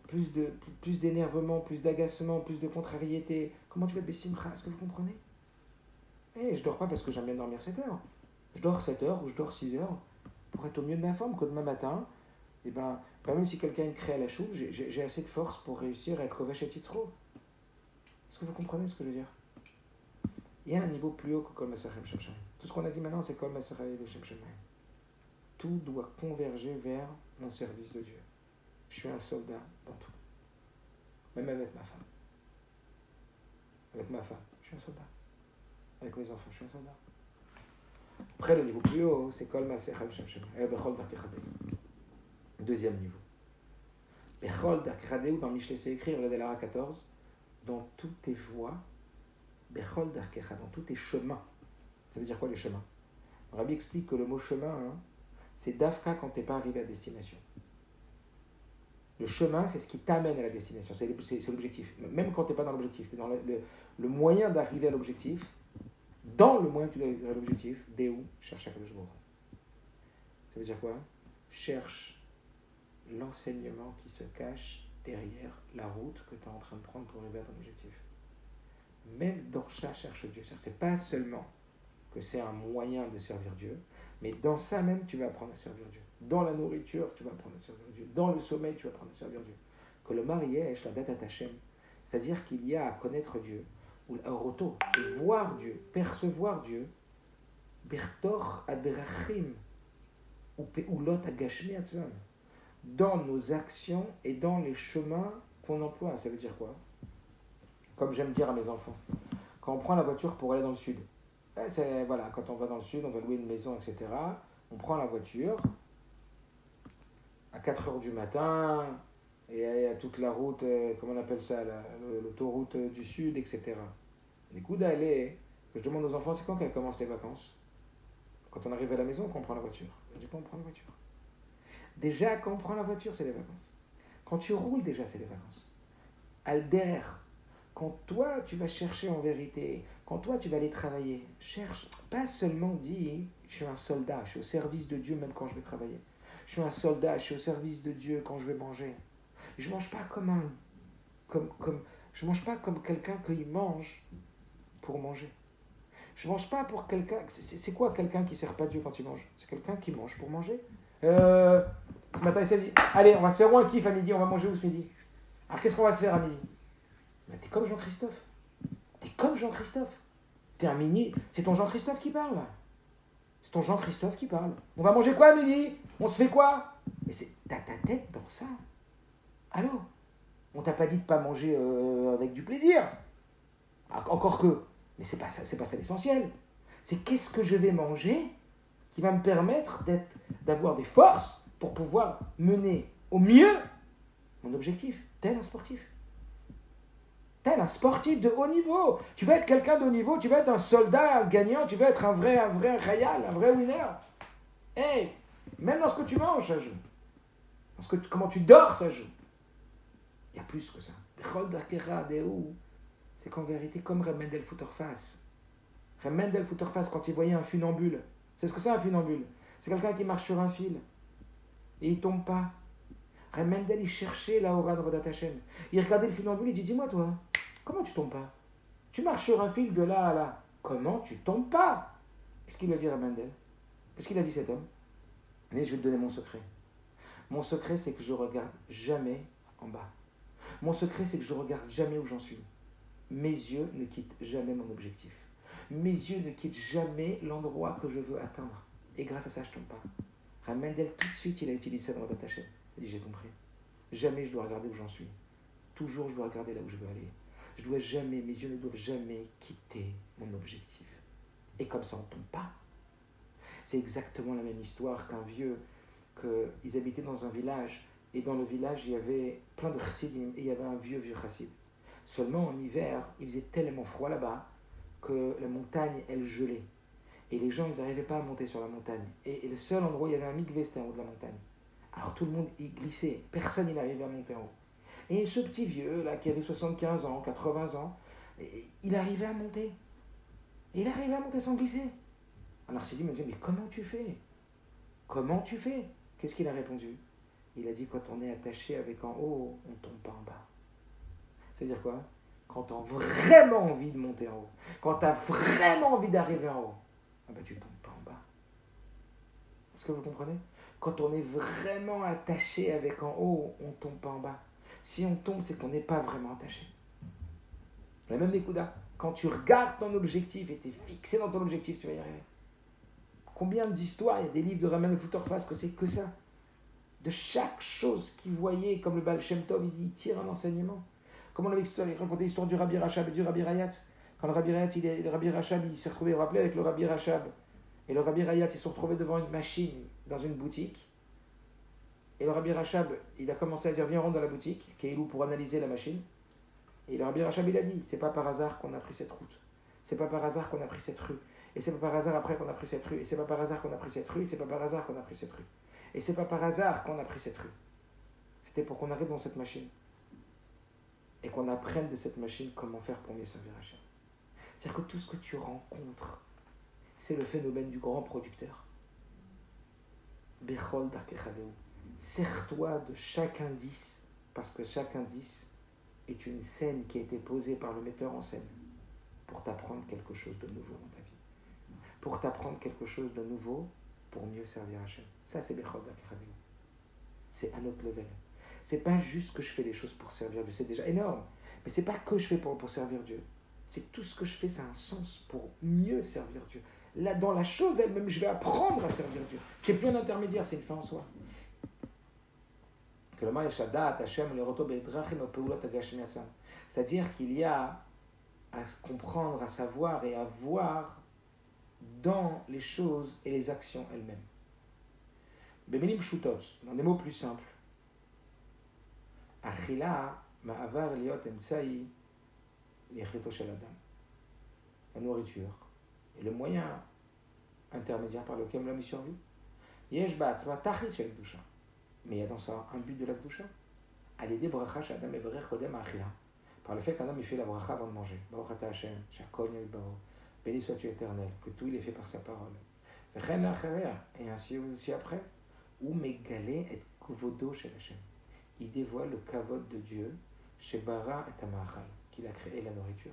plus d'énervement, plus d'agacement, plus de contrariété. Comment tu vas te bessimcha? Est-ce que vous comprenez? Je dors pas parce que j'aime bien dormir 7 heures. Je dors 7 heures ou je dors 6 heures pour être au mieux de ma forme, que demain matin, même si quelqu'un me crée à la choule, j'ai assez de force pour réussir à être Kovesh et Titzro. Est-ce que vous comprenez ce que je veux dire? Il y a un niveau plus haut que Kol Maaser Hashem Shamayim. Tout ce qu'on a dit maintenant, c'est Kol Maaser Hashem Shamayim. Tout doit converger vers mon service de Dieu. Je suis un soldat dans tout. Même avec ma femme. Avec ma femme, je suis un soldat. Avec mes enfants, je suis un soldat. Après, le niveau plus haut, c'est Kol Maaser Hashem Shamayim. Bechol Darkei Chadeu. Deuxième niveau. Bechol Darkei Chadeu, dans Mishlei, c'est écrit, regardez la 14, dans toutes tes voies, Bechol Darkei Chadeu, dans tous tes chemins. Ça veut dire quoi les chemins? Le Rabbi explique que le mot chemin, c'est Dafka quand tu n'es pas arrivé à destination. Le chemin, c'est ce qui t'amène à la destination, c'est l'objectif. Même quand tu n'es pas dans l'objectif, tu es dans le moyen d'arriver à l'objectif. Dans le moyen que tu dois arriver à l'objectif, Déou, cherche Akadosh Baruch Hu. Ça veut dire quoi? Cherche l'enseignement qui se cache derrière la route que tu es en train de prendre pour arriver à ton objectif. Même dans ça, cherche Dieu. C'est pas seulement que c'est un moyen de servir Dieu, mais dans ça même, tu vas apprendre à servir Dieu. Dans la nourriture, tu vas apprendre à servir Dieu. Dans le sommeil, tu vas apprendre à servir Dieu. Que le mariage, la date Hashem, c'est-à-dire qu'il y a à connaître Dieu, ou un roto, et voir Dieu, percevoir Dieu, bertor adrachim, ou lot agashmi atzvam, dans nos actions et dans les chemins qu'on emploie. Ça veut dire quoi? Comme j'aime dire à mes enfants, quand on prend la voiture pour aller dans le sud, voilà, quand on va dans le sud, on va louer une maison, etc. On prend la voiture à 4h du matin, Et il y a toute la route, comment on appelle ça, l'autoroute du Sud, etc. L'écoute, elle est, que je demande aux enfants, c'est quand qu'elles commencent les vacances? Quand on arrive à la maison, qu'on prend la voiture. Je dis quand on prend la voiture. Déjà, quand on prend la voiture, c'est les vacances. Quand tu roules, déjà, c'est les vacances. Alder, quand toi, tu vas chercher en vérité, quand toi, tu vas aller travailler, cherche, pas seulement dis, je suis un soldat, je suis au service de Dieu même quand je vais travailler. Je suis un soldat, je suis au service de Dieu quand je vais manger. Je mange pas je mange pas comme quelqu'un qui mange pour manger. Je mange pas pour quelqu'un. C'est quoi quelqu'un qui sert pas Dieu quand il mange? C'est quelqu'un qui mange pour manger. Ce matin, il s'est dit, allez, on va se faire un kiff à midi, on va manger où ce midi? Alors qu'est-ce qu'on va se faire à midi? Ben, t'es comme Jean-Christophe. T'es comme Jean-Christophe. T'es un mini. C'est ton Jean-Christophe qui parle. C'est ton Jean-Christophe qui parle. On va manger quoi à midi? On se fait quoi? Mais t'as ta tête dans ça. Allô? On t'a pas dit de pas manger avec du plaisir. Encore que. Mais c'est pas ça l'essentiel. C'est qu'est-ce que je vais manger qui va me permettre d'avoir des forces pour pouvoir mener au mieux mon objectif, tel un sportif. Tel un sportif de haut niveau. Tu vas être quelqu'un de haut niveau, tu vas être un soldat gagnant, tu vas être un vrai royal, un vrai winner. Hey, même dans ce que tu manges, ça joue. Comment tu dors, ça joue. Il y a plus que ça. C'est qu'en vérité, comme Reb Mendel Futterfass. Reb Mendel Futterfass, quand il voyait un funambule, c'est ce que c'est un funambule? C'est quelqu'un qui marche sur un fil et il tombe pas. Reb Mendel, il cherchait la aura de Vodat Hashem. Il regardait le funambule, il dit, dis-moi toi, comment tu tombes pas? Tu marches sur un fil de là à là. Comment tu tombes pas? Qu'est-ce qu'il a dit Reb Mendel? Qu'est-ce qu'il a dit cet homme? Mais je vais te donner mon secret. Mon secret, c'est que je regarde jamais en bas. Mon secret, c'est que je regarde jamais où j'en suis. Mes yeux ne quittent jamais mon objectif. Mes yeux ne quittent jamais l'endroit que je veux atteindre. Et grâce à ça, je ne tombe pas. Reb Mendel, tout de suite, il a utilisé ça dans Vodat Hashem. Il dit, j'ai compris. Jamais je dois regarder où j'en suis. Toujours, je dois regarder là où je veux aller. Mes yeux ne doivent jamais quitter mon objectif. Et comme ça, on ne tombe pas. C'est exactement la même histoire qu'un vieux, qu'ils habitaient dans un village. Et dans le village, il y avait plein de chassidim. Et il y avait un vieux chassid. Seulement en hiver, il faisait tellement froid là-bas que la montagne, elle gelait. Et les gens, ils n'arrivaient pas à monter sur la montagne. Et le seul endroit où il y avait un mikvé, c'était en haut de la montagne. Alors tout le monde y glissait. Personne n'y arrivait à monter en haut. Et ce petit vieux, là, qui avait 75 ans, 80 ans, il arrivait à monter. Et il arrivait à monter sans glisser. Alors Sidi me dit, mais comment tu fais? Comment tu fais? Qu'est-ce qu'il a répondu? Il a dit, quand on est attaché avec en haut, on ne tombe pas en bas. C'est-à-dire quoi? Quand tu as vraiment envie de monter en haut, quand tu as vraiment envie d'arriver en haut, ah ben tu ne tombes pas en bas. Est-ce que vous comprenez? Quand on est vraiment attaché avec en haut, on ne tombe pas en bas. Si on tombe, c'est qu'on n'est pas vraiment attaché. La même Nekuda, quand tu regardes ton objectif et tu es fixé dans ton objectif, tu vas y arriver. Combien d'histoires, il y a des livres de Raman Futterfass que c'est que ça. De chaque chose qu'il voyait, comme le Baal Shem Tov, il tire un enseignement. Comme on avait raconté l'histoire du Rabbi Rachab et du Rabbi Rayat. Quand le Rabbi Rayat, le Rabbi Rachab, il s'est retrouvé, vous vous rappelez, avec le Rabbi Rachab. Et le Rabbi Rayat, ils se sont retrouvés devant une machine dans une boutique. Et le Rabbi Rachab, il a commencé à dire, viens, rentre dans la boutique, Keilou, pour analyser la machine. Et le Rabbi Rachab, il a dit, c'est pas par hasard qu'on a pris cette route. C'est pas par hasard qu'on a pris cette rue. Et c'est pas par hasard après qu'on a pris cette rue. Et c'est pas par hasard qu'on a pris cette rue. Et c'est pas par hasard qu'on a pris cette rue. Et c'est pas par hasard qu'on a pris cette rue. C'était pour qu'on arrive dans cette machine. Et qu'on apprenne de cette machine comment faire pour mieux servir Hachem. C'est-à-dire que tout ce que tu rencontres, c'est le phénomène du grand producteur. Bechol Darkechadeu. Sers-toi de chaque indice, parce que chaque indice est une scène qui a été posée par le metteur en scène pour t'apprendre quelque chose de nouveau dans ta vie. Pour t'apprendre quelque chose de nouveau pour mieux servir Hachem. Ça, c'est Bechol Darkechadeu. C'est un autre level. C'est pas juste que je fais les choses pour servir Dieu, c'est déjà énorme. Mais c'est pas que je fais pour servir Dieu. C'est que tout ce que je fais, ça a un sens pour mieux servir Dieu. Là, dans la chose elle-même, je vais apprendre à servir Dieu. C'est plus un intermédiaire, c'est une fin en soi. C'est-à-dire qu'il y a à se comprendre, à savoir et à voir dans les choses et les actions elles-mêmes. Dans des mots plus simples, Achila, ma'avar liot emtsaï, l'echito shel adam. La nourriture est le moyen intermédiaire par lequel l'homme y survit. Yesh ba'atzma tachlit shel kedusha. Mais il y a dans ça un but de la kedusha. À l'idée bracha sh'adam mevarech kodem achila. Par le fait qu'un homme il fait la bracha avant de manger. Baruch ata Hashem, shakol yibaro. Béni sois-tu éternel, que tout il est fait par sa parole. V'chen la'acharia. Et ainsi aussi après. Ou megalé et kvodo shel Hashem. Il dévoile le kavod de Dieu, shebara et amachal, qu'il a créé la nourriture.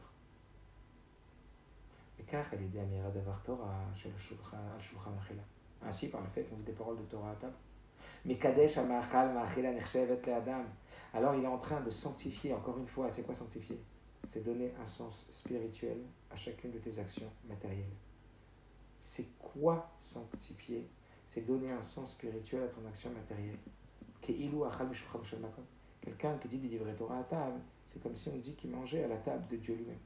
Et car elle est d'Amira d'avoir Torah shel shulchan achila. Ainsi par le fait qu'on dit des paroles de Torah à table. Mais kadesh amachal ma'achila nechshevet le'adam. Alors il est en train de sanctifier, encore une fois, c'est quoi sanctifier? C'est donner un sens spirituel à chacune de tes actions matérielles. C'est quoi sanctifier? C'est donner un sens spirituel à ton action matérielle. Quelqu'un qui dit des livrets Torah à table, c'est comme si on dit qu'il mangeait à la table de Dieu lui-même.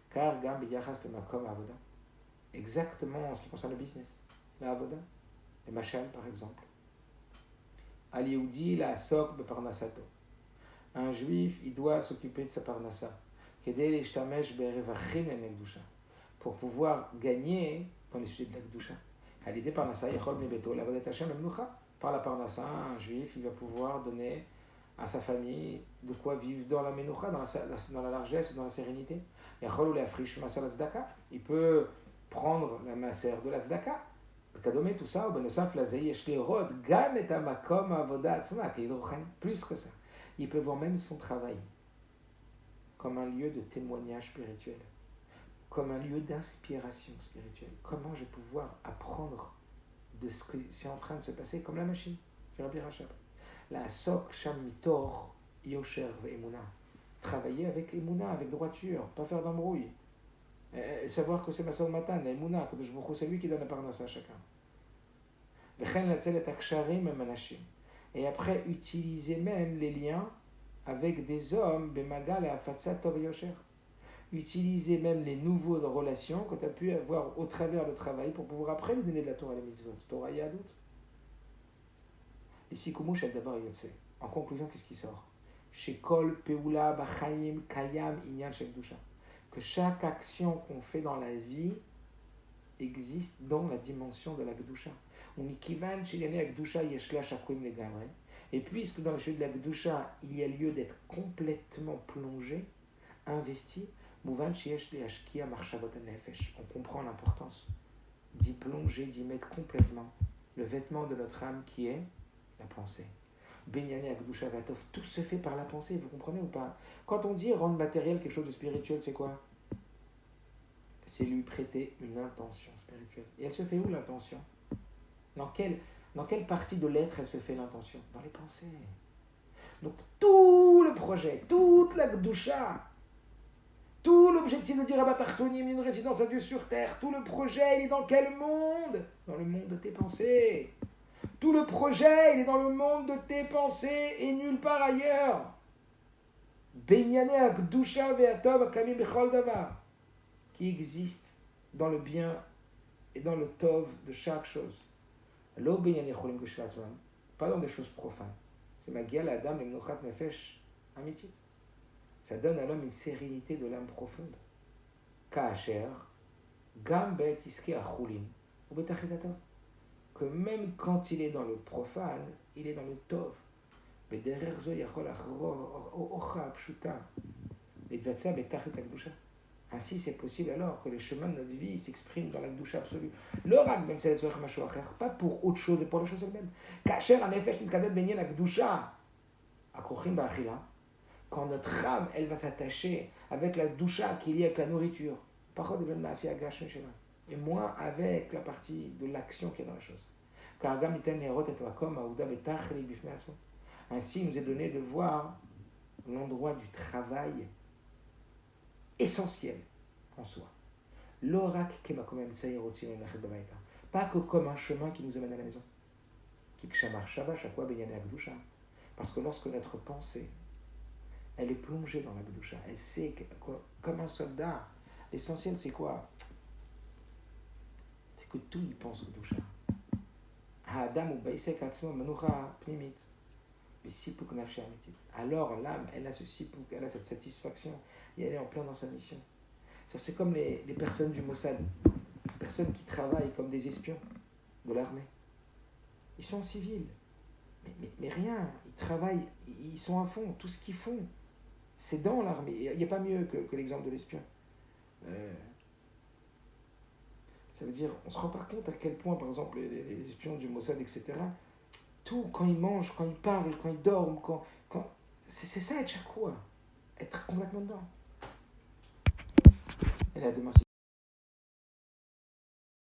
Car gam b'yachas le makom avoda. Exactement en ce qui concerne le business, la avoda, les machal par exemple. Al Yehudi la sok beparnasato. Un juif, il doit s'occuper de sa parnassa. Kedei l'ishtamesh berevachim lenekdusha. Pour pouvoir gagner dans les sujets de la kedusha. À l'idée parnassa yachol nebeto l'avodat Hashem emnucha. Par la parnassa, un juif, il va pouvoir donner à sa famille de quoi vivre dans la menoucha, dans la largesse, dans la sérénité. Yachol ou l'afrish masal tzedaka. Il peut prendre la masère de la tzedaka. Kadome, tout ça, plus que ça. Il peut voir même son travail comme un lieu de témoignage spirituel, comme un lieu d'inspiration spirituelle. Comment je vais pouvoir apprendre de ce qui est en train de se passer, comme la machine. Je vais Rachab. La sok sham mitor yosher ve'emuna. Travailler avec emuna, avec droiture, pas faire d'embrouille. Savoir que c'est ma soeur matin, la emuna, que c'est lui qui donne la parnassa à chacun. Et après, utiliser même les liens avec des hommes, utiliser même les nouveaux relations que tu as pu avoir au travers du travail pour pouvoir après lui donner de la Torah et les mitzvot. Torah Yadut. Ici, d'abord Yotse. En conclusion, qu'est-ce qui sort? Shekol Peula Bachayim Kayam Inyan Shekdusha. Que chaque action qu'on fait dans la vie existe dans la dimension de la Gdusha. Et puisque dans le jeu de la Gdusha, il y a lieu d'être complètement plongé, investi, on comprend l'importance d'y plonger, d'y mettre complètement le vêtement de notre âme qui est la pensée. Tout se fait par la pensée, vous comprenez ou pas? Quand on dit rendre matériel quelque chose de spirituel, c'est quoi? C'est lui prêter une intention spirituelle. Et elle se fait où l'intention? Dans quelle partie de l'être elle se fait l'intention? Dans les pensées. Donc tout le projet, toute la Gdusha, tout l'objectif de dire Abatartonim, une résidence à Dieu sur terre, tout le projet, il est dans quel monde? Dans le monde de tes pensées. Tout le projet, il est dans le monde de tes pensées et nulle part ailleurs. Benyane Gdusha ve'atov akami bechol davar, qui existe dans le bien et dans le tov de chaque chose. Pas dans des choses profanes. C'est magia la dame l'imnochat nefesh amitit. Ça donne à l'homme une sérénité de l'âme profonde. Ka'asher gam bet iske achulin ou betachidatov. Que même quand il est dans le profane, il est dans le tov. Bederer zo yachol achro ocha pshuta. Betvatsa betachit akdusha. Ainsi, c'est possible alors que les chemins de notre vie s'expriment dans la Gdusha absolue. Le rak, même si c'est pas pour autre chose, mais pour la chose elle-même. Kacher, en effet, une cadette baignée la Gdusha. Akrochim ba'achila. Quand notre âme, elle va s'attacher avec la Gdusha qui est liée avec la nourriture. Parole de Ben Maasi Agashim Shema. Et moins avec la partie de l'action qui est dans la chose. Car Gam iten nerot et vakom aouda betachli bifnei asmo. Ainsi, il nous est donné de voir l'endroit du travail essentiel en soi. Pas que comme un chemin qui nous amène à la maison. Parce que lorsque notre pensée, elle est plongée dans la Gdusha, elle sait que, comme un soldat, l'essentiel c'est quoi? C'est que tout y pense Gdusha. Le sipouk nafshe amitit. Alors l'âme, elle a ce sipouk, elle a cette satisfaction et elle est en plein dans sa mission. C'est comme les personnes du Mossad, les personnes qui travaillent comme des espions de l'armée. Ils sont en civil, mais rien, ils travaillent, ils sont à fond, tout ce qu'ils font, c'est dans l'armée. Il n'y a pas mieux que l'exemple de l'espion. Ça veut dire, on ne se rend pas compte à quel point, par exemple, les espions du Mossad, etc., tout, quand ils mangent, quand ils parlent, quand ils dorment, c'est ça être chaque fois, être complètement dedans. Et là, demain,